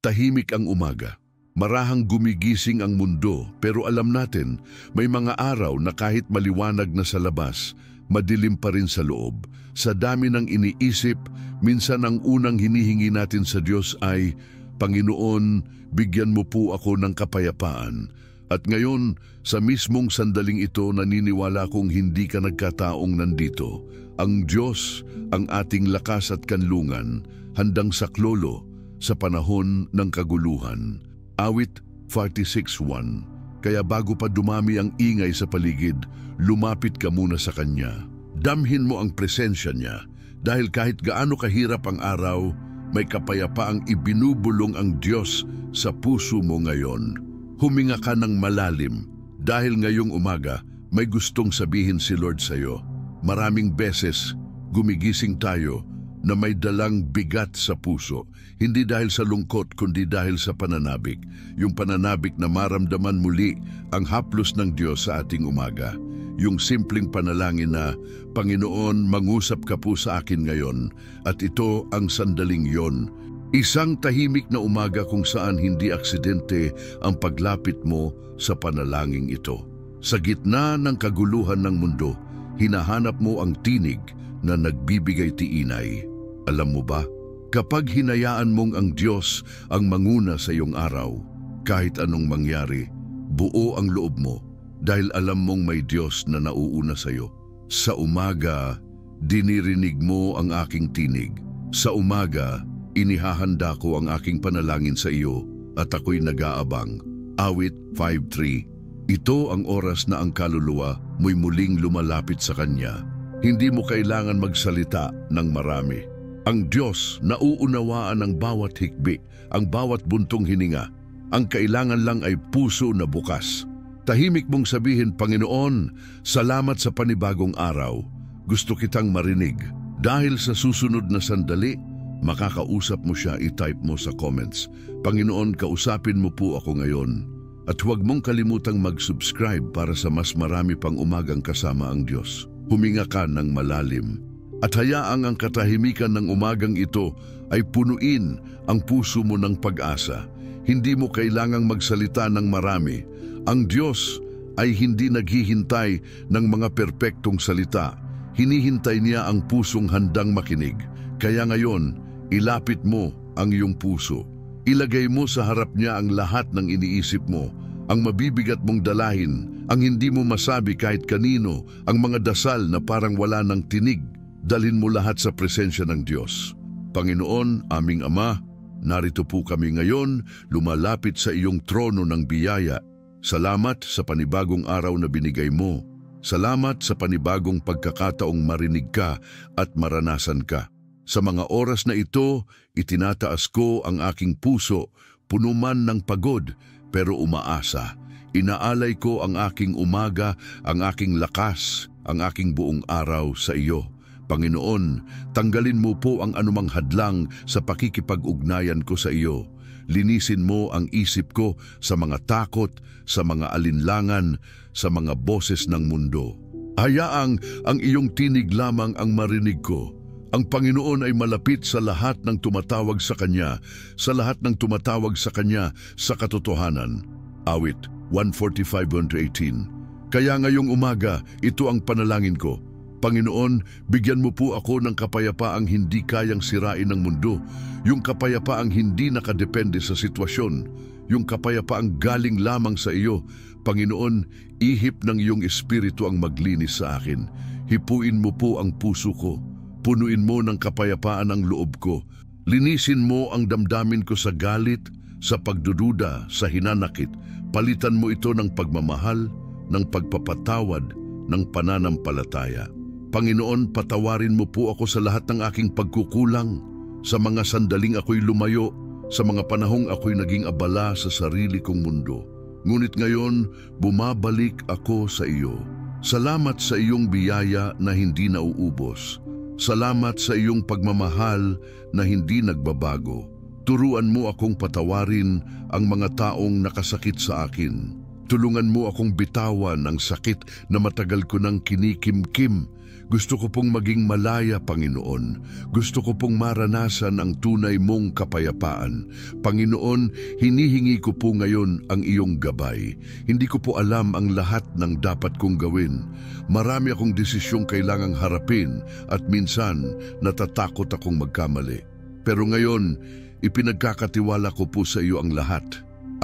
Tahimik ang umaga. Marahang gumigising ang mundo, pero alam natin may mga araw na kahit maliwanag na sa labas, madilim pa rin sa loob. Sa dami ng iniisip, minsan ang unang hinihingi natin sa Diyos ay, Panginoon, bigyan mo po ako ng kapayapaan. At ngayon, sa mismong sandaling ito, naniniwala kong hindi ka nagkataong nandito. Ang Diyos, ang ating lakas at kanlungan, handang saklolo sa panahon ng kaguluhan. Awit 46:1. Kaya bago pa dumami ang ingay sa paligid, lumapit ka muna sa Kanya. Damhin mo ang presensya Niya, dahil kahit gaano kahirap ang araw, may kapayapaang ibinubulong ang Diyos sa puso mo ngayon. Huminga ka ng malalim, dahil ngayong umaga, may gustong sabihin si Lord sa iyo. Maraming beses, gumigising tayo na may dalang bigat sa puso, hindi dahil sa lungkot kundi dahil sa pananabik. Yung pananabik na maramdaman muli ang haplos ng Diyos sa ating umaga. Yung simpleng panalangin na, Panginoon, mangusap ka po sa akin ngayon, at ito ang sandaling yon. Isang tahimik na umaga kung saan hindi aksidente ang paglapit mo sa panalangin ito. Sa gitna ng kaguluhan ng mundo, hinahanap mo ang tinig na nagbibigay tiinay. Alam mo ba, kapag hinayaan mong ang Diyos ang manguna sa iyong araw, kahit anong mangyari, buo ang loob mo dahil alam mong may Diyos na nauuna sa iyo. Sa umaga, dinirinig mo ang aking tinig. Sa umaga, inihahanda ko ang aking panalangin sa iyo at ako'y nag-aabang. Awit 5:3. Ito ang oras na ang kaluluwa mo'y muling lumalapit sa Kanya. Hindi mo kailangan magsalita ng marami. Ang Diyos nauunawaan ang bawat hikbi, ang bawat buntong hininga. Ang kailangan lang ay puso na bukas. Tahimik mong sabihin, Panginoon, salamat sa panibagong araw. Gusto kitang marinig. Dahil sa susunod na sandali, makakausap mo siya, i-type mo sa comments. Panginoon, kausapin mo po ako ngayon. At huwag mong kalimutang mag-subscribe para sa mas marami pang umagang kasama ang Diyos. Huminga ka ng malalim. At hayaang ang katahimikan ng umagang ito ay punuin ang puso mo ng pag-asa. Hindi mo kailangang magsalita ng marami. Ang Diyos ay hindi naghihintay ng mga perpektong salita. Hinihintay niya ang pusong handang makinig. Kaya ngayon, ilapit mo ang iyong puso. Ilagay mo sa harap niya ang lahat ng iniisip mo, ang mabibigat mong dalahin, ang hindi mo masabi kahit kanino, ang mga dasal na parang wala ng tinig. Dalhin mo lahat sa presensya ng Diyos. Panginoon, aming Ama, narito po kami ngayon, lumalapit sa iyong trono ng biyaya. Salamat sa panibagong araw na binigay mo. Salamat sa panibagong pagkakataong marinig ka at maranasan ka. Sa mga oras na ito, itinataas ko ang aking puso, puno man ng pagod, pero umaasa. Inaalay ko ang aking umaga, ang aking lakas, ang aking buong araw sa iyo. Panginoon, tanggalin mo po ang anumang hadlang sa pakikipag-ugnayan ko sa iyo. Linisin mo ang isip ko sa mga takot, sa mga alinlangan, sa mga boses ng mundo. Hayaang ang iyong tinig lamang ang marinig ko. Ang Panginoon ay malapit sa lahat ng tumatawag sa Kanya, sa lahat ng tumatawag sa Kanya sa katotohanan. Awit 145:18. Kaya ngayong umaga, ito ang panalangin ko. Panginoon, bigyan mo po ako ng kapayapaang hindi kayang sirain ng mundo, yung kapayapaang hindi nakadepende sa sitwasyon, yung kapayapaang galing lamang sa iyo. Panginoon, ihip ng iyong espiritu ang maglinis sa akin. Hipuin mo po ang puso ko. Punuin mo ng kapayapaan ang loob ko. Linisin mo ang damdamin ko sa galit, sa pagdududa, sa hinanakit. Palitan mo ito ng pagmamahal, ng pagpapatawad, ng pananampalataya. Panginoon, patawarin mo po ako sa lahat ng aking pagkukulang, sa mga sandaling ako'y lumayo, sa mga panahong ako'y naging abala sa sarili kong mundo. Ngunit ngayon, bumabalik ako sa iyo. Salamat sa iyong biyaya na hindi nauubos. Salamat sa iyong pagmamahal na hindi nagbabago. Turuan mo akong patawarin ang mga taong nakasakit sa akin. Tulungan mo akong bitawan ang sakit na matagal ko nang kinikimkim. Gusto ko pong maging malaya, Panginoon. Gusto ko pong maranasan ang tunay mong kapayapaan. Panginoon, hinihingi ko po ngayon ang iyong gabay. Hindi ko po alam ang lahat ng dapat kong gawin. Marami akong desisyong kailangang harapin at minsan natatakot akong magkamali. Pero ngayon, ipinagkakatiwala ko po sa iyo ang lahat.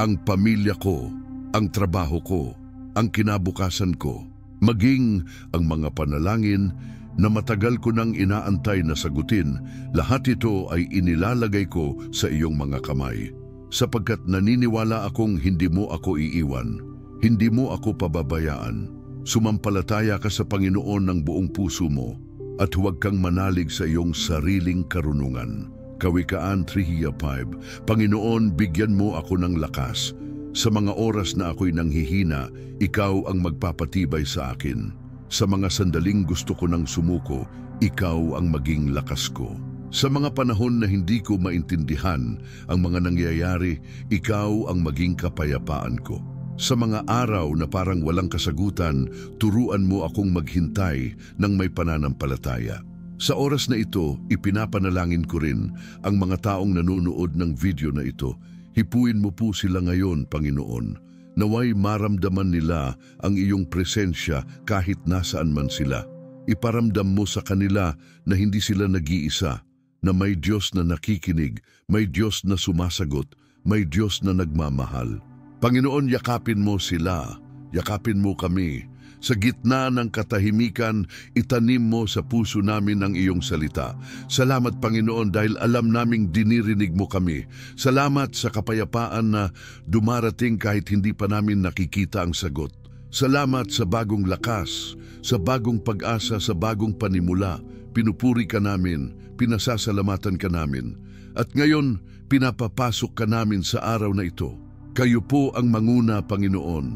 Ang pamilya ko, ang trabaho ko, ang kinabukasan ko, maging ang mga panalangin na matagal ko nang inaantay na sagutin, lahat ito ay inilalagay ko sa iyong mga kamay. Sapagkat naniniwala akong hindi mo ako iiwan, hindi mo ako pababayaan. Sumampalataya ka sa Panginoon ng buong puso mo at huwag kang manalig sa iyong sariling karunungan. Kawikaan 3:5. Panginoon, bigyan mo ako ng lakas. Sa mga oras na ako'y nanghihina, ikaw ang magpapatibay sa akin. Sa mga sandaling gusto ko nang sumuko, ikaw ang maging lakas ko. Sa mga panahon na hindi ko maintindihan ang mga nangyayari, ikaw ang maging kapayapaan ko. Sa mga araw na parang walang kasagutan, turuan mo akong maghintay ng may pananampalataya. Sa oras na ito, ipinapanalangin ko rin ang mga taong nanonood ng video na ito. Hipuin mo po sila ngayon, Panginoon. Naway maramdaman nila ang iyong presensya kahit nasaan man sila. Iparamdam mo sa kanila na hindi sila nag-iisa, na may Diyos na nakikinig, may Diyos na sumasagot, may Diyos na nagmamahal. Panginoon, yakapin mo sila, yakapin mo kami. Sa gitna ng katahimikan, itanim mo sa puso namin ang iyong salita. Salamat, Panginoon, dahil alam naming dinirinig mo kami. Salamat sa kapayapaan na dumarating kahit hindi pa namin nakikita ang sagot. Salamat sa bagong lakas, sa bagong pag-asa, sa bagong panimula. Pinupuri ka namin, pinasasalamatan ka namin. At ngayon, pinapapasok ka namin sa araw na ito. Kayo po ang manguna, Panginoon.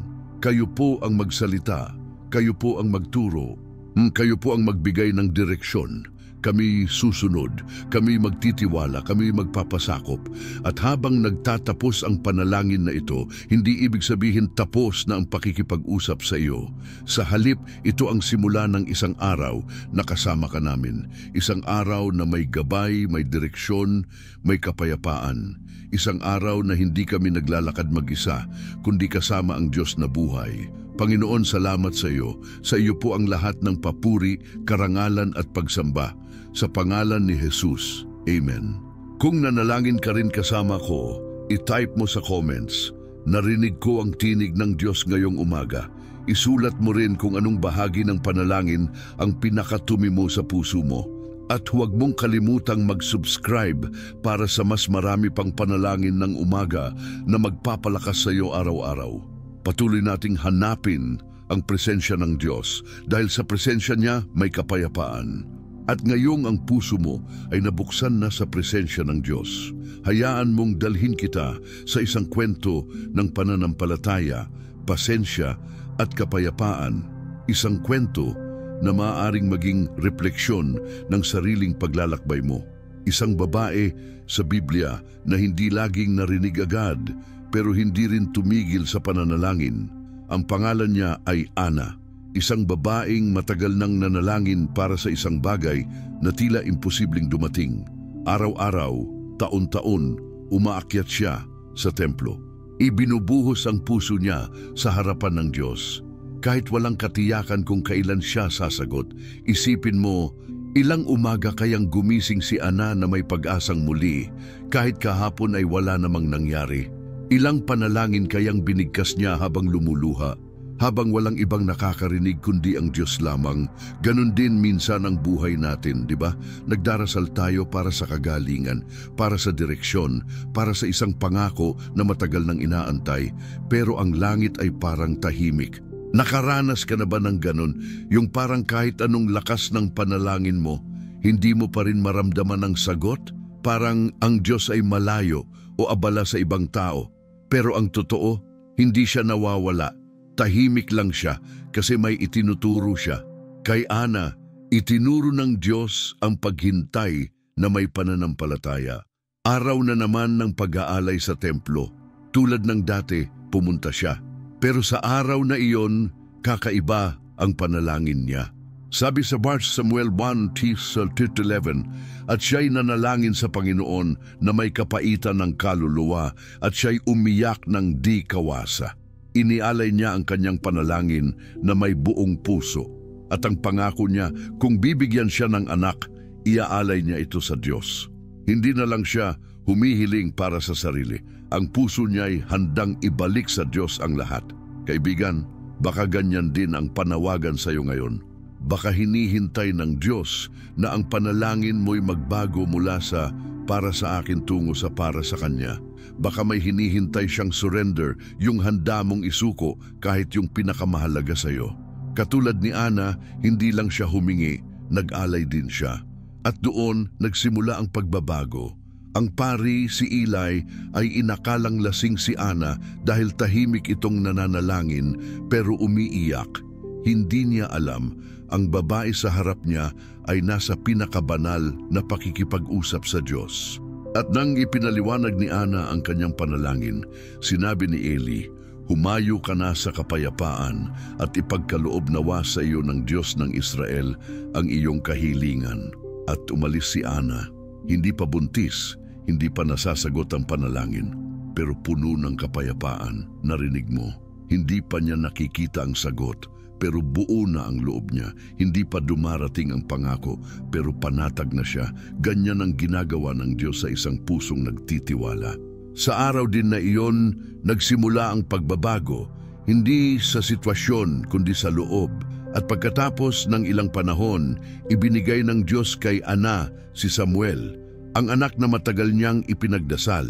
Kayo po ang magsalita. Kayo po ang magturo, kayo po ang magbigay ng direksyon. Kami susunod, kami magtitiwala, kami magpapasakop. At habang nagtatapos ang panalangin na ito, hindi ibig sabihin tapos na ang pakikipag-usap sa iyo. Sa halip, ito ang simula ng isang araw na kasama ka namin. Isang araw na may gabay, may direksyon, may kapayapaan. Isang araw na hindi kami naglalakad mag-isa, kundi kasama ang Diyos na buhay. Panginoon, salamat sa iyo. Sa iyo po ang lahat ng papuri, karangalan at pagsamba. Sa pangalan ni Jesus. Amen. Kung nanalangin ka rin kasama ko, i-type mo sa comments, narinig ko ang tinig ng Diyos ngayong umaga. Isulat mo rin kung anong bahagi ng panalangin ang pinakatumi mo sa puso mo. At huwag mong kalimutang mag-subscribe para sa mas marami pang panalangin ng umaga na magpapalakas sa iyo araw-araw. Patuloy nating hanapin ang presensya ng Diyos dahil sa presensya niya may kapayapaan. At ngayong ang puso mo ay nabuksan na sa presensya ng Diyos. Hayaan mong dalhin kita sa isang kwento ng pananampalataya, pasensya at kapayapaan. Isang kwento na maaaring maging refleksyon ng sariling paglalakbay mo. Isang babae sa Biblia na hindi laging narinig agad pero hindi rin tumigil sa pananalangin. Ang pangalan niya ay Ana, isang babaeng matagal nang nanalangin para sa isang bagay na tila imposibleng dumating. Araw-araw, taon-taon, umaakyat siya sa templo. Ibinubuhos ang puso niya sa harapan ng Diyos. Kahit walang katiyakan kung kailan siya sasagot, isipin mo, ilang umaga kayang gumising si Ana na may pag-asang muli, kahit kahapon ay wala namang nangyari. Ilang panalangin kayang binigkas niya habang lumuluha, habang walang ibang nakakarinig kundi ang Diyos lamang. Ganon din minsan ang buhay natin, di ba? Nagdarasal tayo para sa kagalingan, para sa direksyon, para sa isang pangako na matagal nang inaantay, pero ang langit ay parang tahimik. Nakaranas ka na ba ng ganon? Yung parang kahit anong lakas ng panalangin mo, hindi mo pa rin maramdaman ang sagot? Parang ang Diyos ay malayo o abala sa ibang tao. Pero ang totoo, hindi siya nawawala. Tahimik lang siya kasi may itinuturo siya. Kay Ana, itinuro ng Diyos ang paghintay na may pananampalataya. Araw na naman ng pag-aalay sa templo. Tulad ng dati, pumunta siya. Pero sa araw na iyon, kakaiba ang panalangin niya. Sabi sa 1 Samuel 1:11, at siya'y nanalangin sa Panginoon na may kapaitan ng kaluluwa at siya'y umiyak ng di kawasa. Inialay niya ang kanyang panalangin na may buong puso at ang pangako niya kung bibigyan siya ng anak, iaalay niya ito sa Diyos. Hindi na lang siya humihiling para sa sarili. Ang puso niya'y handang ibalik sa Diyos ang lahat. Kaibigan, baka ganyan din ang panawagan sa iyo ngayon. Baka hinihintay ng Diyos na ang panalangin mo'y magbago mula sa para sa akin tungo sa para sa Kanya. Baka may hinihintay siyang surrender, yung handa mong isuko kahit yung pinakamahalaga sa iyo. Katulad ni Ana, hindi lang siya humingi, nag-alay din siya. At doon nagsimula ang pagbabago. Ang pari, si Eli, ay inakalang lasing si Ana dahil tahimik itong nananalangin pero umiiyak. Hindi niya alam, ang babae sa harap niya ay nasa pinakabanal na pakikipag-usap sa Diyos. At nang ipinaliwanag ni Ana ang kanyang panalangin, sinabi ni Eli, "Humayo ka na sa kapayapaan at ipagkaloob nawa sa iyo ng Diyos ng Israel ang iyong kahilingan." At umalis si Ana, hindi pa buntis, hindi pa nasasagot ang panalangin, pero puno ng kapayapaan. Narinig mo, hindi pa niya nakikita ang sagot, pero buo na ang loob niya. Hindi pa dumarating ang pangako, pero panatag na siya. Ganyan ang ginagawa ng Diyos sa isang pusong nagtitiwala. Sa araw din na iyon, nagsimula ang pagbabago, hindi sa sitwasyon kundi sa loob. At pagkatapos ng ilang panahon, ibinigay ng Diyos kay Ana si Samuel, ang anak na matagal niyang ipinagdasal,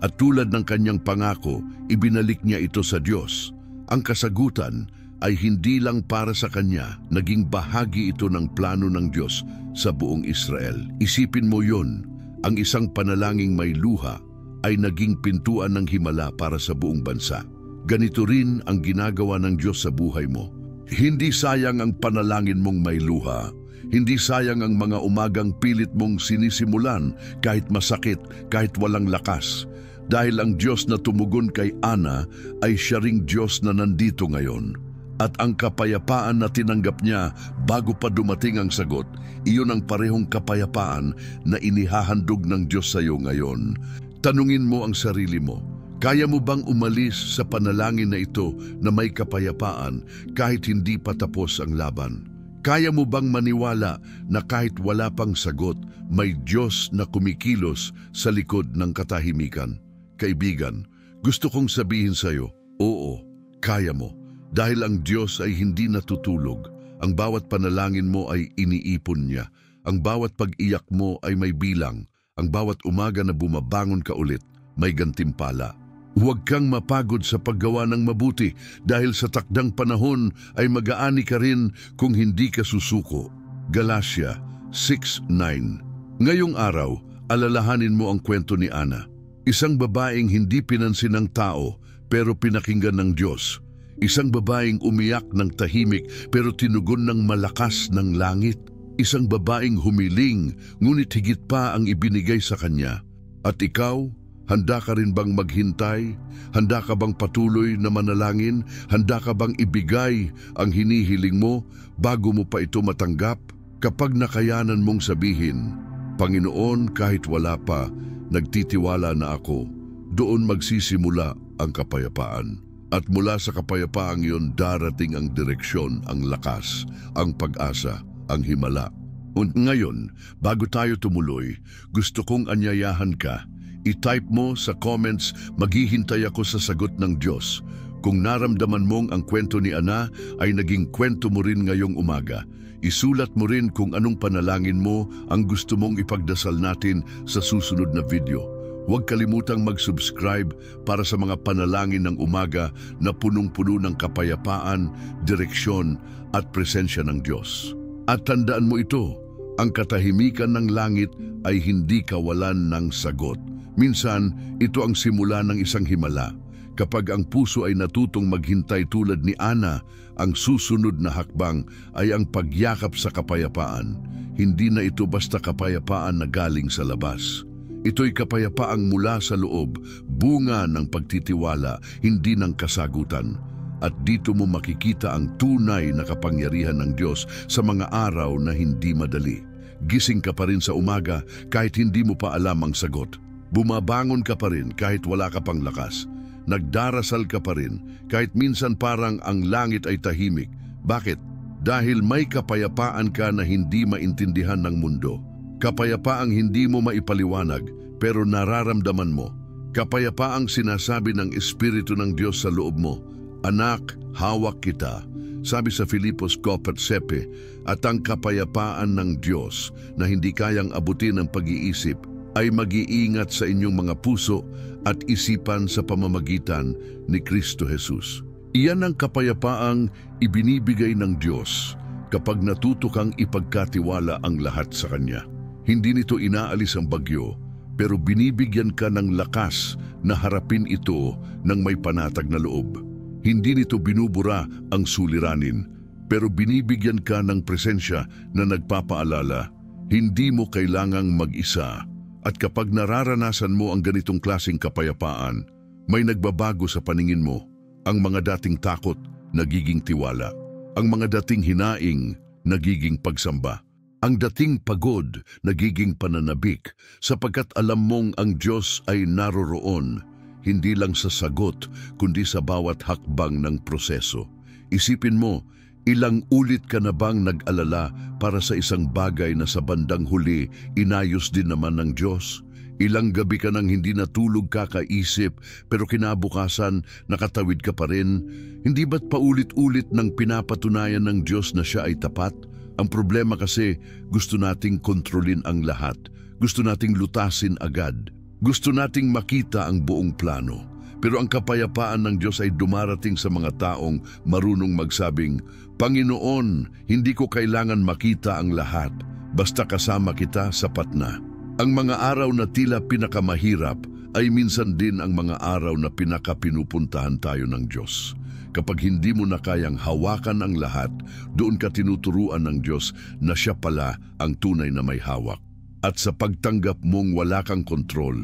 at tulad ng kanyang pangako, ibinalik niya ito sa Diyos. Ang kasagutan ay hindi lang para sa kanya, naging bahagi ito ng plano ng Diyos sa buong Israel. Isipin mo yun, ang isang panalangin may luha ay naging pintuan ng himala para sa buong bansa. Ganito rin ang ginagawa ng Diyos sa buhay mo. Hindi sayang ang panalangin mong may luha. Hindi sayang ang mga umagang pilit mong sinisimulan kahit masakit, kahit walang lakas. Dahil ang Diyos na tumugon kay Ana ay siya ring Diyos na nandito ngayon. At ang kapayapaan na tinanggap niya bago pa dumating ang sagot, iyon ang parehong kapayapaan na inihahandog ng Diyos sa iyo ngayon. Tanungin mo ang sarili mo, kaya mo bang umalis sa panalangin na ito na may kapayapaan kahit hindi pa tapos ang laban? Kaya mo bang maniwala na kahit wala pang sagot, may Diyos na kumikilos sa likod ng katahimikan? Kaibigan, gusto kong sabihin sa iyo, oo, kaya mo. Dahil ang Diyos ay hindi natutulog. Ang bawat panalangin mo ay iniipon niya. Ang bawat pag-iyak mo ay may bilang. Ang bawat umaga na bumabangon ka ulit, may gantimpala. Huwag kang mapagod sa paggawa ng mabuti dahil sa takdang panahon ay mag-aani ka rin kung hindi ka susuko. Galatia 6:9. Ngayong araw, alalahanin mo ang kwento ni Ana. Isang babaeng hindi pinansin ng tao pero pinakinggan ng Diyos. Isang babaeng umiyak ng tahimik pero tinugon ng malakas ng langit. Isang babaeng humiling ngunit higit pa ang ibinigay sa kanya. At ikaw, handa ka rin bang maghintay? Handa ka bang patuloy na manalangin? Handa ka bang ibigay ang hinihiling mo bago mo pa ito matanggap? Kapag nakayanan mong sabihin, "Panginoon, kahit wala pa, nagtitiwala na ako," doon magsisimula ang kapayapaan. At mula sa kapayapaang iyon darating ang direksyon, ang lakas, ang pag-asa, ang himala. Ngayon, bago tayo tumuloy, gusto kong anyayahan ka. I-type mo sa comments, "Maghihintay ako sa sagot ng Diyos." Kung naramdaman mong ang kwento ni Ana ay naging kwento mo rin ngayong umaga, isulat mo rin kung anong panalangin mo ang gusto mong ipagdasal natin sa susunod na video. Huwag kalimutang mag-subscribe para sa mga panalangin ng umaga na punong-puno ng kapayapaan, direksyon at presensya ng Diyos. At tandaan mo ito, ang katahimikan ng langit ay hindi kawalan ng sagot. Minsan, ito ang simula ng isang himala. Kapag ang puso ay natutong maghintay tulad ni Ana, ang susunod na hakbang ay ang pagyakap sa kapayapaan. Hindi na ito basta kapayapaan na galing sa labas. Ito'y kapayapaang mula sa loob, bunga ng pagtitiwala, hindi ng kasagutan. At dito mo makikita ang tunay na kapangyarihan ng Diyos sa mga araw na hindi madali. Gising ka pa rin sa umaga kahit hindi mo pa alam ang sagot. Bumabangon ka pa rin kahit wala ka pang lakas. Nagdarasal ka pa rin kahit minsan parang ang langit ay tahimik. Bakit? Dahil may kapayapaan ka na hindi maintindihan ng mundo. Kapayapaang hindi mo maipaliwanag pero nararamdaman mo. Kapayapaang sinasabi ng Espiritu ng Diyos sa loob mo, "Anak, hawak kita." Sabi sa Filipos 4:7, at ang kapayapaan ng Diyos na hindi kayang abutin ng pag-iisip ay mag-iingat sa inyong mga puso at isipan sa pamamagitan ni Kristo Jesus. Iyan ang kapayapaang ibinibigay ng Diyos kapag natuto kang ipagkatiwala ang lahat sa Kanya. Hindi nito inaalis ang bagyo, pero binibigyan ka ng lakas na harapin ito ng may panatag na loob. Hindi nito binubura ang suliranin, pero binibigyan ka ng presensya na nagpapaalala, hindi mo kailangang mag-isa. At kapag nararanasan mo ang ganitong klaseng kapayapaan, may nagbabago sa paningin mo. Ang mga dating takot, nagiging tiwala. Ang mga dating hinaing, nagiging pagsamba. Ang dating pagod, nagiging pananabik, sapagkat alam mong ang Diyos ay naroroon, hindi lang sa sagot, kundi sa bawat hakbang ng proseso. Isipin mo, ilang ulit ka na bang nag-alala para sa isang bagay na sa bandang huli, inayos din naman ng Diyos? Ilang gabi ka nang hindi natulog kakaisip, pero kinabukasan nakatawid ka pa rin? Hindi ba't paulit-ulit nang pinapatunayan ng Diyos na siya ay tapat? Ang problema kasi, gusto nating kontrolin ang lahat. Gusto nating lutasin agad. Gusto nating makita ang buong plano. Pero ang kapayapaan ng Diyos ay dumarating sa mga taong marunong magsabing, "Panginoon, hindi ko kailangan makita ang lahat. Basta kasama kita, sapat na." Ang mga araw na tila pinakamahirap ay minsan din ang mga araw na pinakapinupuntahan tayo ng Diyos. Kapag hindi mo na kayang hawakan ang lahat, doon ka tinuturuan ng Diyos na siya pala ang tunay na may hawak. At sa pagtanggap mong wala kang kontrol,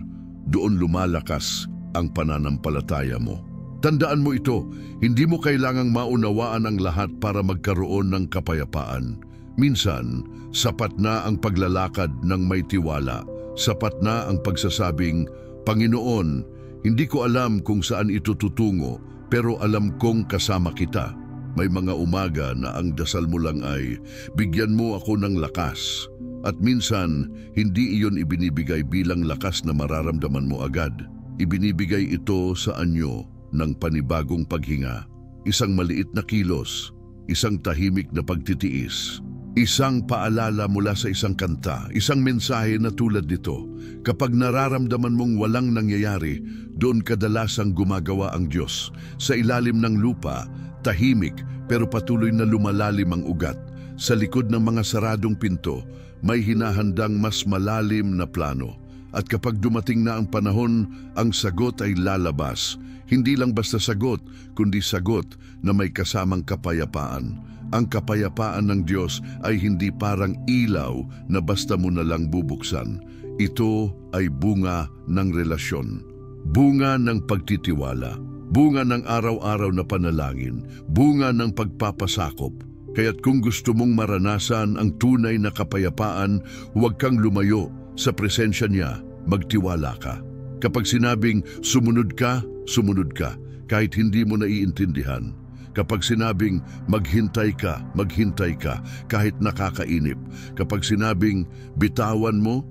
doon lumalakas ang pananampalataya mo. Tandaan mo ito, hindi mo kailangang maunawaan ang lahat para magkaroon ng kapayapaan. Minsan, sapat na ang paglalakad ng may tiwala. Sapat na ang pagsasabing, "Panginoon, hindi ko alam kung saan ito tutungo, pero alam kong kasama kita." May mga umaga na ang dasal mo lang ay, "Bigyan mo ako ng lakas." At minsan, hindi iyon ibinibigay bilang lakas na mararamdaman mo agad. Ibinibigay ito sa anyo ng panibagong paghinga. Isang maliit na kilos, isang tahimik na pagtitiis, isang paalala mula sa isang kanta, isang mensahe na tulad nito. Kapag nararamdaman mong walang nangyayari, doon kadalasang gumagawa ang Diyos. Sa ilalim ng lupa, tahimik pero patuloy na lumalalim ang ugat. Sa likod ng mga saradong pinto, may hinahandang mas malalim na plano. At kapag dumating na ang panahon, ang sagot ay lalabas. Hindi lang basta sagot, kundi sagot na may kasamang kapayapaan. Ang kapayapaan ng Diyos ay hindi parang ilaw na basta mo na lang bubuksan. Ito ay bunga ng relasyon, bunga ng pagtitiwala, bunga ng araw-araw na panalangin, bunga ng pagpapasakop. Kaya't kung gusto mong maranasan ang tunay na kapayapaan, huwag kang lumayo sa presensya niya, magtiwala ka. Kapag sinabing sumunod ka, kahit hindi mo naiintindihan. Kapag sinabing maghintay ka, kahit nakakainip. Kapag sinabing bitawan mo,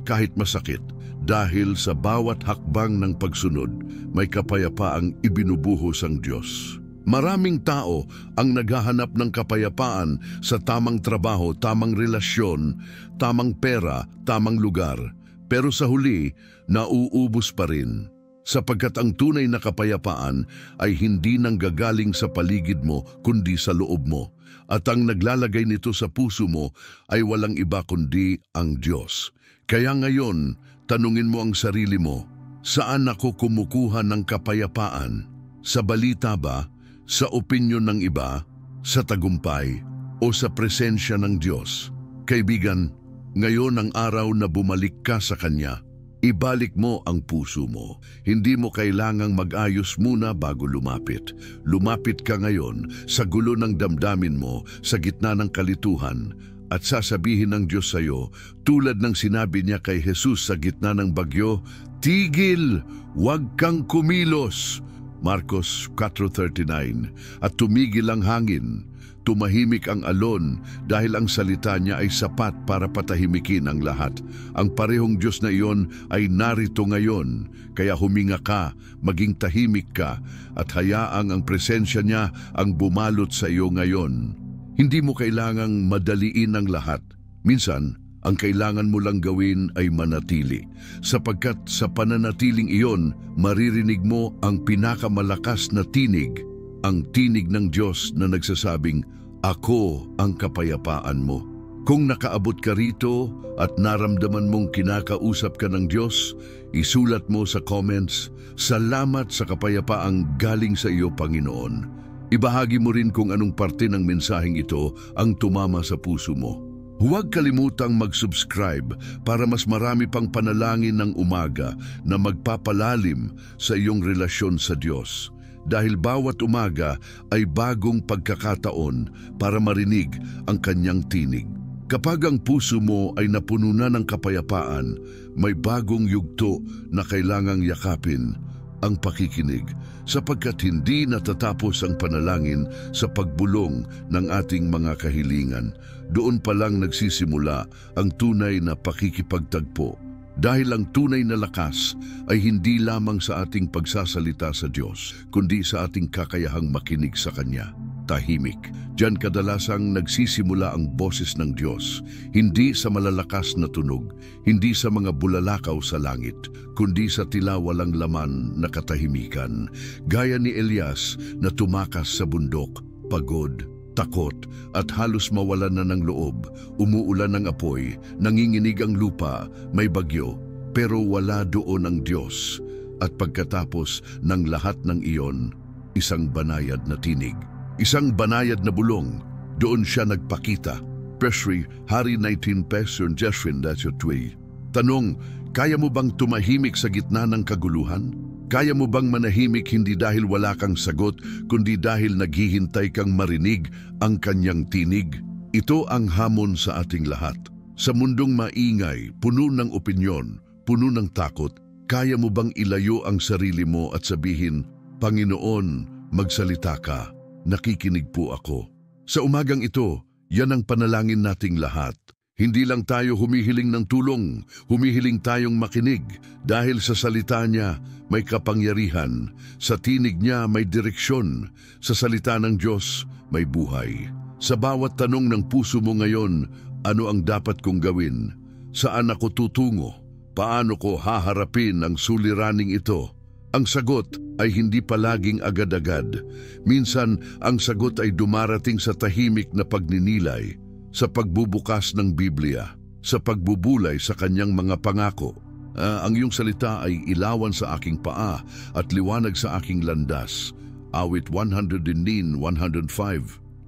kahit masakit. Dahil sa bawat hakbang ng pagsunod, may kapayapaang ibinubuhos ang Diyos. Maraming tao ang naghahanap ng kapayapaan sa tamang trabaho, tamang relasyon, tamang pera, tamang lugar. Pero sa huli, nauubos pa rin. Sapagkat ang tunay na kapayapaan ay hindi nanggagaling sa paligid mo kundi sa loob mo. At ang naglalagay nito sa puso mo ay walang iba kundi ang Diyos. Kaya ngayon, tanungin mo ang sarili mo, saan ako kumukuha ng kapayapaan? Sa balita ba? Sa opinyon ng iba? Sa tagumpay? O sa presensya ng Diyos? Kaibigan, ngayon ang araw na bumalik ka sa Kanya. Ibalik mo ang puso mo. Hindi mo kailangang mag-ayos muna bago lumapit. Lumapit ka ngayon sa gulo ng damdamin mo, sa gitna ng kalituhan, at sasabihin ng Diyos sa iyo, tulad ng sinabi niya kay Jesus sa gitna ng bagyo, "Tigil, huwag kang kumilos." Marcos 4:39. At tumigil ang hangin. Tumahimik ang alon dahil ang salita niya ay sapat para patahimikin ang lahat. Ang parehong Diyos na iyon ay narito ngayon, kaya huminga ka, maging tahimik ka, at hayaang ang presensya niya ang bumalot sa iyo ngayon. Hindi mo kailangang madaliin ang lahat. Minsan, ang kailangan mo lang gawin ay manatili, sapagkat sa pananatiling iyon, maririnig mo ang pinakamalakas na tinig, ang tinig ng Diyos na nagsasabing, "Ako ang kapayapaan mo." Kung nakaabot ka rito at naramdaman mong kinakausap ka ng Diyos, isulat mo sa comments, "Salamat sa kapayapaang galing sa iyo, Panginoon." Ibahagi mo rin kung anong parte ng mensaheng ito ang tumama sa puso mo. Huwag kalimutang mag-subscribe para mas marami pang panalangin ng umaga na magpapalalim sa iyong relasyon sa Diyos. Dahil bawat umaga ay bagong pagkakataon para marinig ang kanyang tinig. Kapag ang puso mo ay napuno na ng kapayapaan, may bagong yugto na kailangang yakapin, ang pakikinig, sapagkat hindi natatapos ang panalangin sa pagbulong ng ating mga kahilingan. Doon pa lang nagsisimula ang tunay na pakikipagtagpo. Dahil ang tunay na lakas ay hindi lamang sa ating pagsasalita sa Diyos, kundi sa ating kakayahang makinig sa Kanya. Tahimik. Diyan kadalasang nagsisimula ang boses ng Diyos, hindi sa malalakas na tunog, hindi sa mga bulalakaw sa langit, kundi sa tila walang laman na katahimikan. Gaya ni Elias na tumakas sa bundok, pagod, takot at halos mawalan na ng loob. Umuulan ng apoy, nanginginig ang lupa, may bagyo, pero wala doon ang Diyos. At pagkatapos ng lahat ng iyon, isang banayad na tinig, isang banayad na bulong, doon siya nagpakita. Presry, Hari 19 Pastor Jeshrin, that's your tweet. Tanong, kaya mo bang tumahimik sa gitna ng kaguluhan? Kaya mo bang manahimik hindi dahil wala kang sagot, kundi dahil naghihintay kang marinig ang kanyang tinig? Ito ang hamon sa ating lahat. Sa mundong maingay, puno ng opinyon, puno ng takot, kaya mo bang ilayo ang sarili mo at sabihin, "Panginoon, magsalita ka, nakikinig po ako." Sa umagang ito, yan ang panalangin nating lahat. Hindi lang tayo humihiling ng tulong, humihiling tayong makinig. Dahil sa salita niya may kapangyarihan, sa tinig niya may direksyon, sa salita ng Diyos may buhay. Sa bawat tanong ng puso mo ngayon, ano ang dapat kong gawin? Saan ako tutungo? Paano ko haharapin ang suliraning ito? Ang sagot ay hindi palaging agad-agad. Minsan, ang sagot ay dumarating sa tahimik na pagninilay, sa pagbubukas ng Biblia, sa pagbubulay sa kanyang mga pangako. Ang iyong salita ay ilawan sa aking paa at liwanag sa aking landas. Awit 105.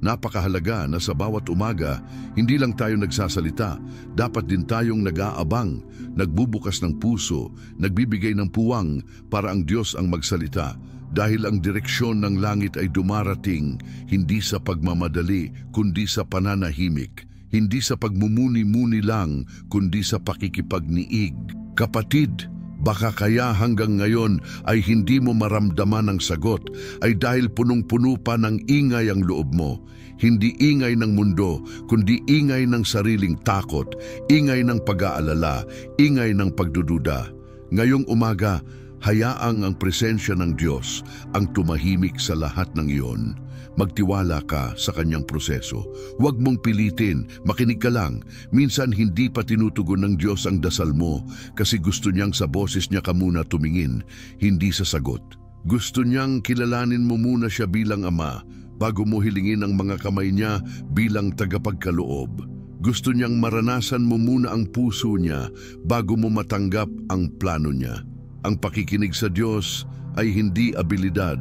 Napakahalaga na sa bawat umaga, hindi lang tayo nagsasalita, dapat din tayong nag-aabang, nagbubukas ng puso, nagbibigay ng puwang para ang Diyos ang magsalita. Dahil ang direksyon ng langit ay dumarating, hindi sa pagmamadali, kundi sa pananahimik. Hindi sa pagmumuni-muni lang, kundi sa pakikipagniig. Kapatid, baka kaya hanggang ngayon ay hindi mo maramdaman ang sagot, ay dahil punong-puno pa ng ingay ang loob mo. Hindi ingay ng mundo, kundi ingay ng sariling takot, ingay ng pag-aalala, ingay ng pagdududa. Ngayong umaga, hayaang ang presensya ng Diyos ang tumahimik sa lahat ng iyon. Magtiwala ka sa kanyang proseso. Huwag mong pilitin, makinig ka lang. Minsan hindi pa tinutugon ng Diyos ang dasal mo kasi gusto niyang sa boses niya ka muna tumingin, hindi sa sagot. Gusto niyang kilalanin mo muna siya bilang Ama bago mo hilingin ang mga kamay niya bilang tagapagkaloob. Gusto niyang maranasan mo muna ang puso niya bago mo matanggap ang plano niya. Ang pakikinig sa Diyos ay hindi abilidad,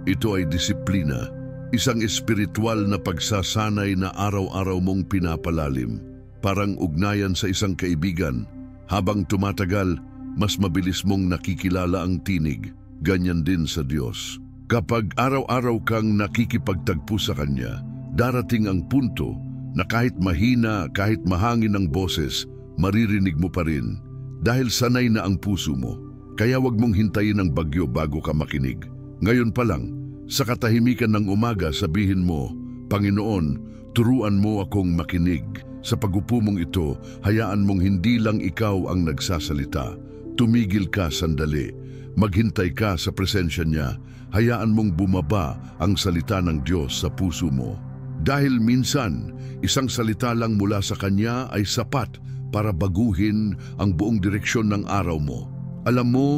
ito ay disiplina. Isang espiritual na pagsasanay na araw-araw mong pinapalalim. Parang ugnayan sa isang kaibigan. Habang tumatagal, mas mabilis mong nakikilala ang tinig. Ganyan din sa Diyos. Kapag araw-araw kang nakikipagtagpo sa Kanya, darating ang punto na kahit mahina, kahit mahangin ang boses, maririnig mo pa rin dahil sanay na ang puso mo. Kaya wag mong hintayin ang bagyo bago ka makinig. Ngayon pa lang, sa katahimikan ng umaga, sabihin mo, Panginoon, turuan mo akong makinig. Sa pagupo mong ito, hayaan mong hindi lang ikaw ang nagsasalita. Tumigil ka sandali. Maghintay ka sa presensya niya. Hayaan mong bumaba ang salita ng Diyos sa puso mo. Dahil minsan, isang salita lang mula sa Kanya ay sapat para baguhin ang buong direksyon ng araw mo. Alam mo,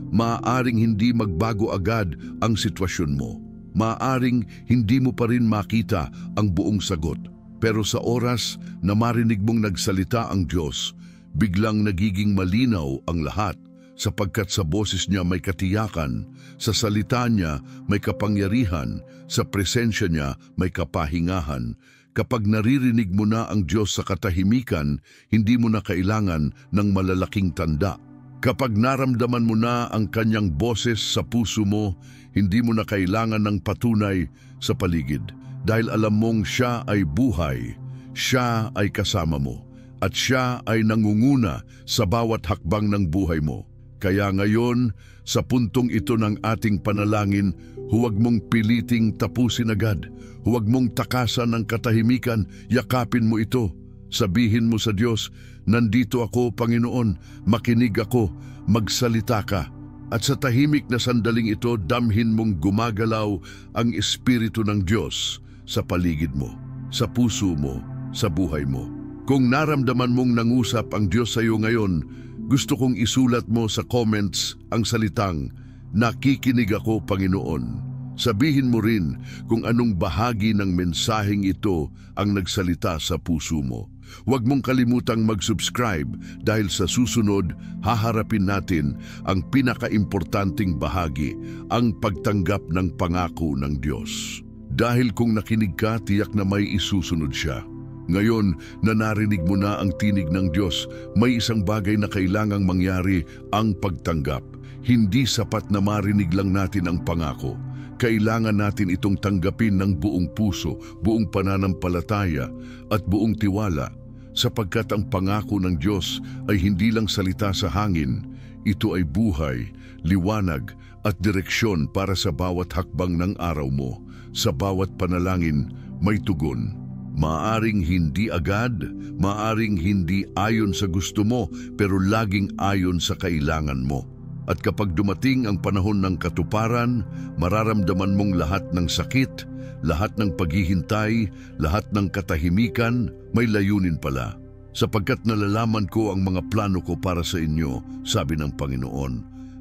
maaaring hindi magbago agad ang sitwasyon mo. Maaaring hindi mo pa rin makita ang buong sagot. Pero sa oras na marinig mong nagsalita ang Diyos, biglang nagiging malinaw ang lahat sapagkat sa boses niya may katiyakan, sa salita niya may kapangyarihan, sa presensya niya may kapahingahan. Kapag naririnig mo na ang Diyos sa katahimikan, hindi mo na kailangan ng malalaking tanda. Kapag naramdaman mo na ang Kanyang boses sa puso mo, hindi mo na kailangan ng patunay sa paligid. Dahil alam mong Siya ay buhay, Siya ay kasama mo, at Siya ay nangunguna sa bawat hakbang ng buhay mo. Kaya ngayon, sa puntong ito ng ating panalangin, huwag mong piliting tapusin agad. Huwag mong takasan ng katahimikan, yakapin mo ito. Sabihin mo sa Diyos, nandito ako, Panginoon, makinig ako, magsalita ka. At sa tahimik na sandaling ito, damhin mong gumagalaw ang Espiritu ng Diyos sa paligid mo, sa puso mo, sa buhay mo. Kung naramdaman mong nangusap ang Diyos sa iyo ngayon, gusto kong isulat mo sa comments ang salitang, nakikinig ako, Panginoon. Sabihin mo rin kung anong bahagi ng mensaheng ito ang nagsalita sa puso mo. Huwag mong kalimutang mag-subscribe dahil sa susunod, haharapin natin ang pinakaimportanting bahagi, ang pagtanggap ng pangako ng Diyos. Dahil kung nakinig ka, tiyak na may isusunod siya. Ngayon na narinig mo na ang tinig ng Diyos, may isang bagay na kailangang mangyari, ang pagtanggap. Hindi sapat na marinig lang natin ang pangako. Kailangan natin itong tanggapin ng buong puso, buong pananampalataya at buong tiwala, sapagkat ang pangako ng Diyos ay hindi lang salita sa hangin. Ito ay buhay, liwanag at direksyon para sa bawat hakbang ng araw mo. Sa bawat panalangin, may tugon. Maaring hindi agad, maaring hindi ayon sa gusto mo, pero laging ayon sa kailangan mo. At kapag dumating ang panahon ng katuparan, mararamdaman mong lahat ng sakit, lahat ng paghihintay, lahat ng katahimikan, may layunin pala. Sapagkat nalalaman ko ang mga plano ko para sa inyo, sabi ng Panginoon.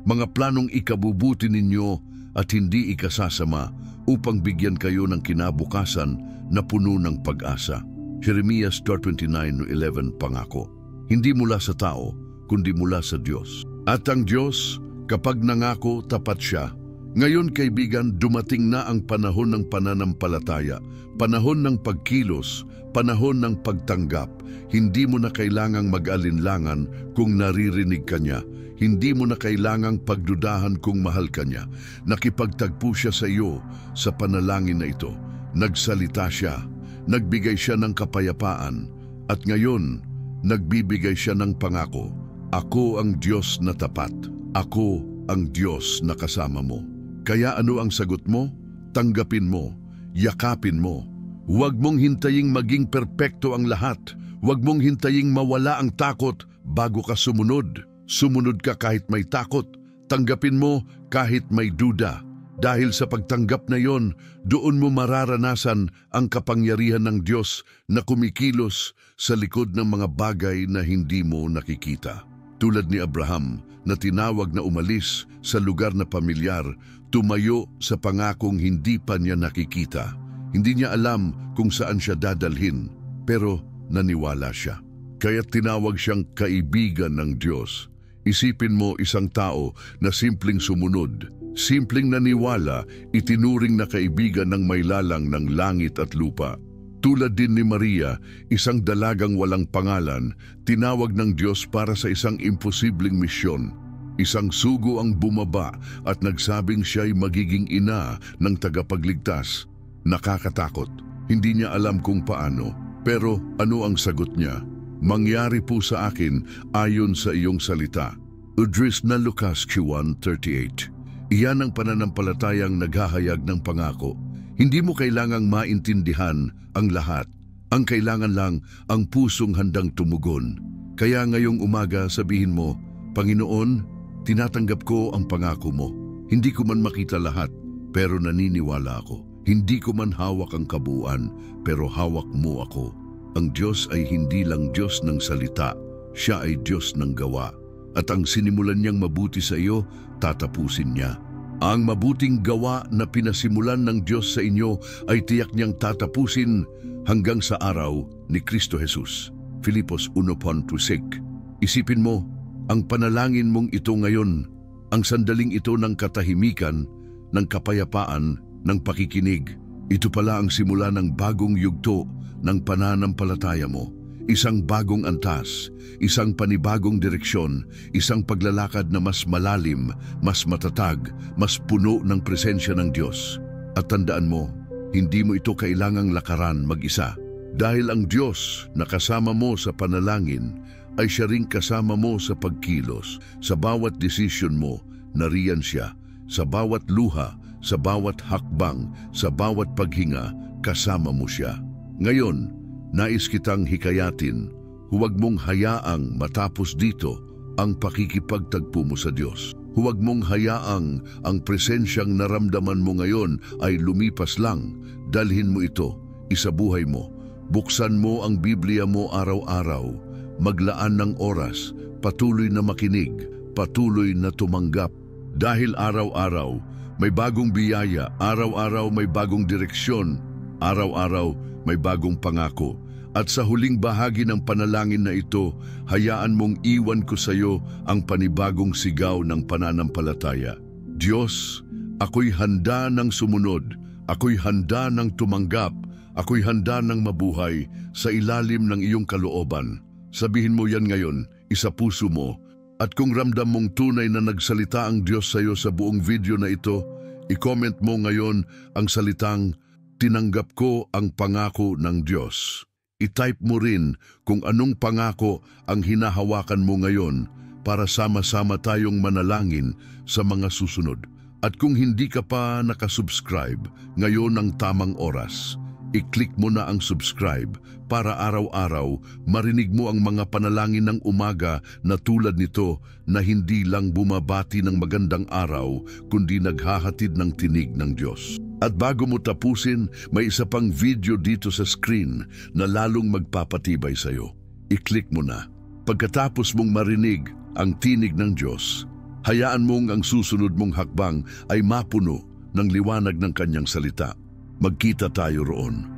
Mga planong ikabubuti ninyo at hindi ikasasama, upang bigyan kayo ng kinabukasan na puno ng pag-asa. Jeremias 29:11 pangako. Hindi mula sa tao, kundi mula sa Diyos. At ang Diyos, kapag nangako, tapat siya. Ngayon, kaibigan, dumating na ang panahon ng pananampalataya, panahon ng pagkilos, panahon ng pagtanggap. Hindi mo na kailangang mag-alinlangan kung naririnig ka niya. Hindi mo na kailangang pagdudahan kung mahal ka niya. Nakipagtagpo siya sa iyo sa panalangin na ito. Nagsalita siya, nagbigay siya ng kapayapaan, at ngayon, nagbibigay siya ng pangako. Ako ang Diyos na tapat. Ako ang Diyos na kasama mo. Kaya ano ang sagot mo? Tanggapin mo. Yakapin mo. Huwag mong hintaying maging perpekto ang lahat. Huwag mong hintaying mawala ang takot bago ka sumunod. Sumunod ka kahit may takot. Tanggapin mo kahit may duda. Dahil sa pagtanggap na yon, doon mo mararanasan ang kapangyarihan ng Diyos na kumikilos sa likod ng mga bagay na hindi mo nakikita. Tulad ni Abraham na tinawag na umalis sa lugar na pamilyar, tumayo sa pangakong hindi pa niya nakikita. Hindi niya alam kung saan siya dadalhin, pero naniwala siya. Kaya tinawag siyang kaibigan ng Diyos. Isipin mo isang tao na simpleng sumunod, simpleng naniwala, itinuring na kaibigan ng may lalang ng langit at lupa. Tulad din ni Maria, isang dalagang walang pangalan, tinawag ng Diyos para sa isang imposibleng misyon. Isang sugo ang bumaba at nagsabing siya'y magiging ina ng tagapagligtas. Nakakatakot. Hindi niya alam kung paano. Pero ano ang sagot niya? Mangyari po sa akin ayon sa iyong salita. Udris na Lucas 1:38. Iyan ang pananampalatayang naghahayag ng pangako. Hindi mo kailangang maintindihan ang lahat. Ang kailangan lang ang pusong handang tumugon. Kaya ngayong umaga sabihin mo, Panginoon, tinatanggap ko ang pangako mo. Hindi ko man makita lahat, pero naniniwala ako. Hindi ko man hawak ang kabuuan, pero hawak mo ako. Ang Diyos ay hindi lang Diyos ng salita, siya ay Diyos ng gawa. At ang sinimulan niyang mabuti sa iyo, tatapusin niya. Ang mabuting gawa na pinasimulan ng Diyos sa inyo ay tiyak niyang tatapusin hanggang sa araw ni Kristo Jesus. Filipos 1:6. Isipin mo, ang panalangin mong ito ngayon, ang sandaling ito ng katahimikan, ng kapayapaan, ng pakikinig. Ito pala ang simula ng bagong yugto ng pananampalataya mo. Isang bagong antas, isang panibagong direksyon, isang paglalakad na mas malalim, mas matatag, mas puno ng presensya ng Diyos. At tandaan mo, hindi mo ito kailangang lakaran mag-isa. Dahil ang Diyos na kasama mo sa panalangin ay siya ring kasama mo sa pagkilos. Sa bawat desisyon mo, nariyan siya. Sa bawat luha, sa bawat hakbang, sa bawat paghinga, kasama mo siya. Ngayon, nais kitang hikayatin, huwag mong hayaang matapos dito ang pakikipagtagpo mo sa Diyos. Huwag mong hayaang ang presensyang naramdaman mo ngayon ay lumipas lang. Dalhin mo ito, isabuhay mo. Buksan mo ang Biblia mo araw-araw. Maglaan ng oras, patuloy na makinig, patuloy na tumanggap. Dahil araw-araw may bagong biyaya, araw-araw may bagong direksyon, araw-araw may bagong pangako. At sa huling bahagi ng panalangin na ito, hayaan mong iwan ko sa iyo ang panibagong sigaw ng pananampalataya. Diyos, ako'y handa ng sumunod, ako'y handa ng tumanggap, ako'y handa ng mabuhay sa ilalim ng iyong kalooban. Sabihin mo yan ngayon, isa puso mo, at kung ramdam mong tunay na nagsalita ang Diyos sa iyo sa buong video na ito, i-comment mo ngayon ang salitang, tinanggap ko ang pangako ng Diyos. I-type mo rin kung anong pangako ang hinahawakan mo ngayon para sama-sama tayong manalangin sa mga susunod. At kung hindi ka pa nakasubscribe, ngayon ang tamang oras. I-click mo na ang subscribe para araw-araw marinig mo ang mga panalangin ng umaga na tulad nito na hindi lang bumabati ng magandang araw kundi naghahatid ng tinig ng Diyos. At bago mo tapusin, may isa pang video dito sa screen na lalong magpapatibay sa iyo. I-click mo na. Pagkatapos mong marinig ang tinig ng Diyos, hayaan mong ang susunod mong hakbang ay mapuno ng liwanag ng kanyang salita. Magkita tayo roon.